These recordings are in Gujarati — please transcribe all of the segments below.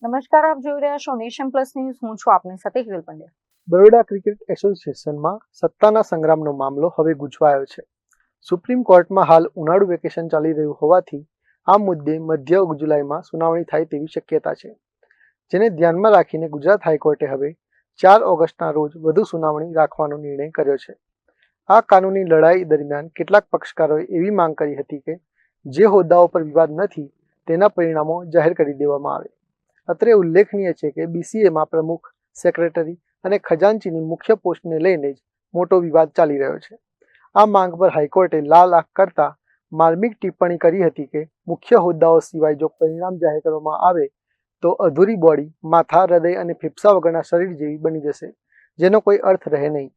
નમસ્કાર, આપ જોઈ રહ્યા છો નેશન પ્લસ ન્યૂઝ. હું છું આપની સાથે હિરલ પંડ્યા. બરોડા ક્રિકેટ એસોસિએશનમાં સત્તાના સંગ્રામનો મામલો હવે ગૂંચવાયો છે. સુપ્રીમ કોર્ટમાં હાલ ઉનાળુ વેકેશન ચાલી રહ્યું હોવાથી આ મુદ્દે મધ્ય જુલાઈમાં સુનાવણી થાય તેવી શક્યતા છે, જેને ધ્યાનમાં રાખીને ગુજરાત હાઈકોર્ટે હવે 4 ઓગસ્ટના રોજ વધુ સુનાવણી રાખવાનો નિર્ણય કર્યો છે. આ કાનૂની લડાઈ દરમિયાન કેટલાક પક્ષકારોએ એવી માંગ કરી હતી કે જે હોદ્દાઓ પર વિવાદ નથી તેના પરિણામો જાહેર કરી દેવામાં આવે. અત્રે ઉલ્લેખનીય છે કે બીસીએમાં પ્રમુખ, સેક્રેટરી અને ખજાનચીની મુખ્ય પોસ્ટને લઈને જ મોટો વિવાદ ચાલી રહ્યો છે. આ માંગ પર હાઈકોર્ટે લાલ આંખ કરતા માર્મિક ટિપ્પણી કરી હતી કે મુખ્ય હોદ્દાઓ સિવાય જો પરિણામ જાહેર કરવામાં આવે તો અધૂરી બોડી માથા, હૃદય અને ફેફસા વગરના શરીર જેવી બની જશે, જેનો કોઈ અર્થ રહે નહીં.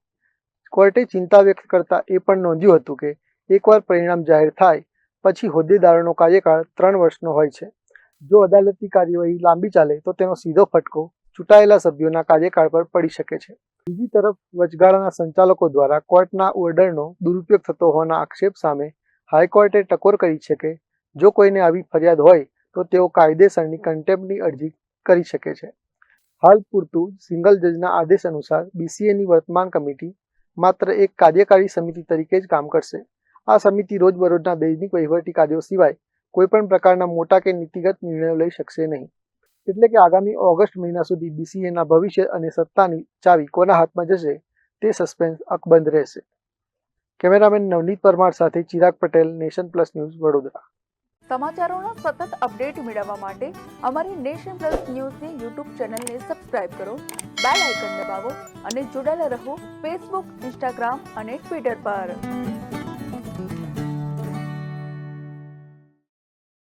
કોર્ટે ચિંતા વ્યક્ત કરતા એ પણ નોંધ્યું હતું કે એકવાર પરિણામ જાહેર થાય પછી હોદ્દેદારોનો કાર્યકાળ 3 વર્ષનો હોય છે. જો અદાલતી કાર્યવાહી લાંબી ચાલે તો તેનો સીધો ફટકો ચૂંટાયેલા સભ્યોના કાર્યકાળ પર પડી શકે છે. બીજી તરફ વચગાળાના સંચાલકો દ્વારા કોર્ટના ઓર્ડરનો દુરુપયોગ થતો હોવાના આક્ષેપ સામે હાઈકોર્ટે ટકોર કરી છે કે જો કોઈને આવી ફરિયાદ હોય તો તેઓ કાયદેસરની કન્ટેમ્પની અરજી કરી શકે છે. હાલ પૂરતું સિંગલ જજના આદેશ અનુસાર બીસીએની વર્તમાન કમિટી માત્ર એક કાર્યકારી સમિતિ તરીકે જ કામ કરશે. આ સમિતિ રોજબરોજના દૈનિક વહીવટી કાર્યો સિવાય કોઈપણ પ્રકારના મોટા કે નીતિગત નિર્ણયો લઈ શકશે નહીં. એટલે કે આગામી ઓગસ્ટ મહિના સુધી બીસીએના ભવિષ્ય અને સત્તાની ચાવી કોના હાથમાં જશે તે સસ્પેન્સ અકબંધ રહેશે. કેમેરામેન નવનીત પરમાર સાથે Chirag Patel, nation plus news, Vadodara. સમાચારોના સતત અપડેટ મેળવવા માટે અમારી નેશન પ્લસ ન્યૂઝની યુટ્યુબ ચેનલને સબસ્ક્રાઇબ કરો, બેલ આઇકન દબાવો અને જોડાયેલા રહો ફેસબુક, ઇન્સ્ટાગ્રામ અને ટ્વિટર પર.